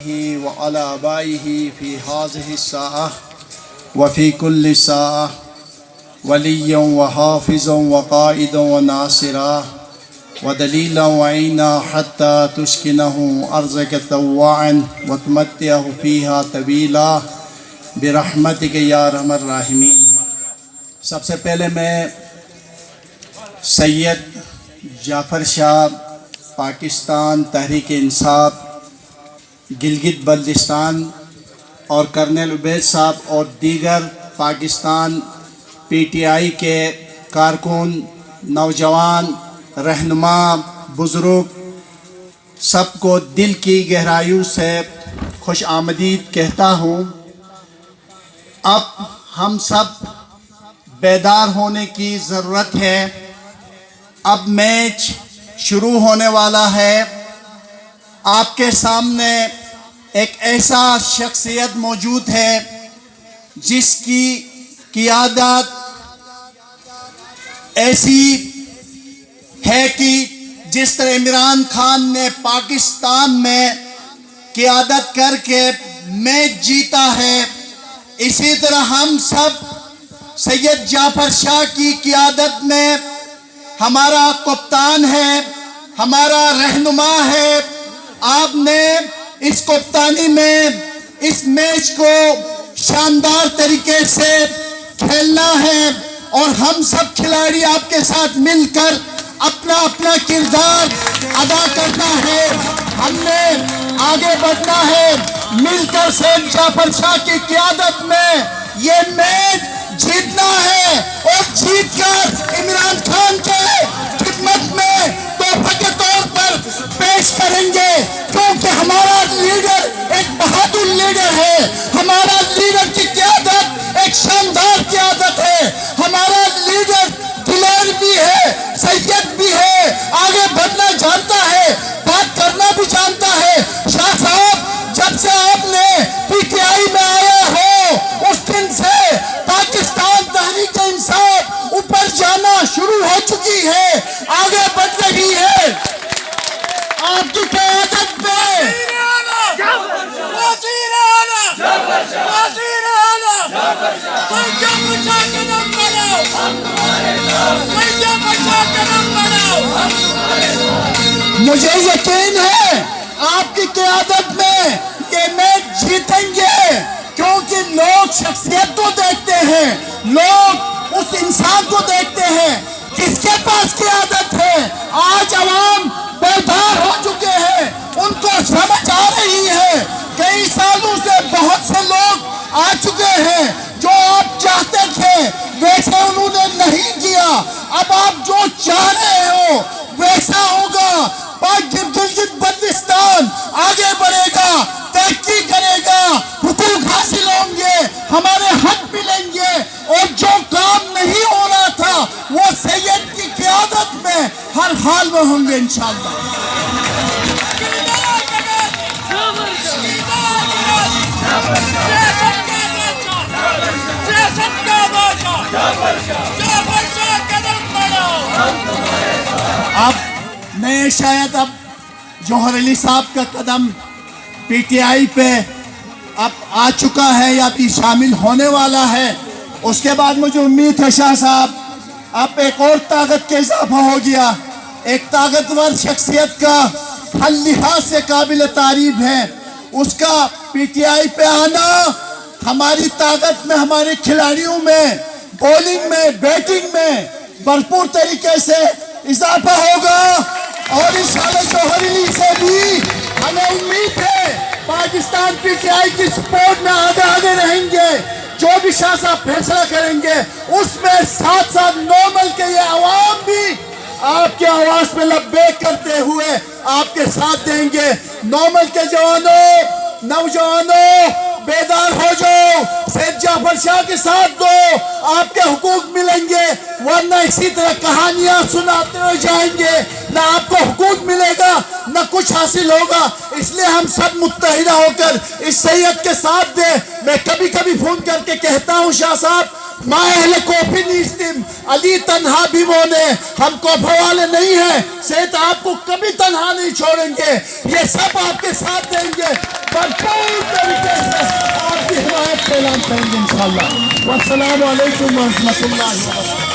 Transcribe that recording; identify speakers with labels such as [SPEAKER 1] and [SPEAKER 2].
[SPEAKER 1] وعلى آبائه في هذه الساعة وفي كل ساعة وليا وحافظا وقائدا وناصرا ودليلا وعينا حتى تسكنه أرضك طوعا وتمتعه فيها طويلا برحمتك یا ارحم الراحمین۔ سب سے پہلے میں سید جعفر شاہ پاکستان تحریک انصاف گلگت بلتستان اور کرنل عبید صاحب اور دیگر پاکستان پی ٹی آئی کے کارکن، نوجوان، رہنما، بزرگ سب کو دل کی گہرائیوں سے خوش آمدید کہتا ہوں۔ اب ہم سب بیدار ہونے کی ضرورت ہے۔ اب میچ شروع ہونے والا ہے۔ آپ کے سامنے ایک ایسا شخصیت موجود ہے جس کی قیادت ایسی ہے کہ جس طرح عمران خان نے پاکستان میں قیادت کر کے میچ جیتا ہے، اسی طرح ہم سب سید جعفر شاہ کی قیادت میں ہمارا کپتان ہے، ہمارا رہنما ہے۔ آپ نے اس کپتانی میں اس میچ کو شاندار طریقے سے کھیلنا ہے اور ہم سب کھلاڑی آپ کے ساتھ مل کر اپنا اپنا کردار ادا کرنا ہے۔ ہم نے آگے بڑھنا ہے، مل کر سید جعفر شاہ کی قیادت میں یہ میچ جیتنا ہے اور جیت کر عمران خان کے خدمت میں تحفے کے طور پر پیش کریں گے، کیونکہ ہمارا لیڈر ایک بہادر لیڈر ہے، ہمارا لیڈر کی قیادت ایک شاندار قیادت ہے، ہمارا لیڈر دلیر بھی ہے، سید بھی ہے، آگے بڑھنا جانتا ہے، بات کرنا بھی جانتا ہے۔ شاہ صاحب، جب سے آپ نے پی ٹی آئی میں آیا ہو اس دن سے پاکستان تحریک انصاف اوپر جانا شروع ہو چکی ہے، آگے بڑھ رہی ہے۔ آپ کی قیادت میں مجھے یقین ہے آپ کی قیادت میں یہ میچ جیتیں گے، کیونکہ لوگ شخصیت کو دیکھتے ہیں، لوگ اس انسان کو دیکھتے ہیں جس کے پاس قیادت ہے۔ آج عوام بیدار ہو چکے ہیں، ان کو سمجھ آ رہی ہے۔ کئی سالوں سے بہت سے لوگ آ چکے ہیں، جو آپ چاہتے تھے ویسے انہوں نے نہیں کیا، اب آپ جو چاہ رہے ہو ویسا ہوگا۔ گلگت بلتستان آگے بڑھے گا، ترقی کرے گا، حقوق حاصل ہوں گے، ہمارے حق ملیں گے، اور جو کام نہیں ہو رہا تھا وہ سید کی قیادت میں ہر حال میں ہوں گے انشاءاللہ۔ اب میں شاید اب جوہر علی صاحب کا قدم پی ٹی آئی پہ اب آ چکا ہے یا بھی شامل ہونے والا ہے، اس کے بعد مجھے امید ہے شاہ صاحب اب ایک اور طاقت کا اضافہ ہو گیا، ایک طاقتور شخصیت کا ہر لحاظ سے قابل تعریف ہے، اس کا پی ٹی آئی پہ آنا ہماری طاقت میں، ہمارے کھلاڑیوں میں، بولنگ میں، بیٹنگ میں بھرپور طریقے سے اضافہ ہوگا، اور انشاءاللہ جوہر علی سے بھی ہمیں امید ہے پاکستان پی ٹی آئی کی سپورٹ میں آگے رہیں گے۔ جو بھی شاہ صاحب فیصلہ کریں گے اس میں ساتھ ساتھ نارمل کے یہ عوام بھی آپ کی آواز پہ لبیک کرتے ہوئے آپ کے ساتھ دیں گے۔ نارمل کے جوانوں، نوجوانوں، بیدار ہو جاؤ، سید جعفر شاہ کے ساتھ دو، آپ کے حقوق ملیں گے، ورنہ اسی طرح کہانیاں سناتے ہوئے جائیں گے، نہ آپ کو حقوق ملے گا نہ کچھ حاصل ہوگا۔ اس لیے ہم سب متحدہ ہو کر اس سید کے ساتھ دیں۔ میں کبھی کبھی فون کر کے کہتا ہوں شاہ صاحب، ما اہل کوفی نیستیم، علی تنہا بھی مونے، ہم کوفہ والے نہیں ہیں، سید آپ کو کبھی تنہا نہیں چھوڑیں گے، یہ سب آپ کے ساتھ دیں گے۔ پر کریں گے انشاءاللہ۔ والسلام علیکم ورحمۃ اللہ وبرکاتہ۔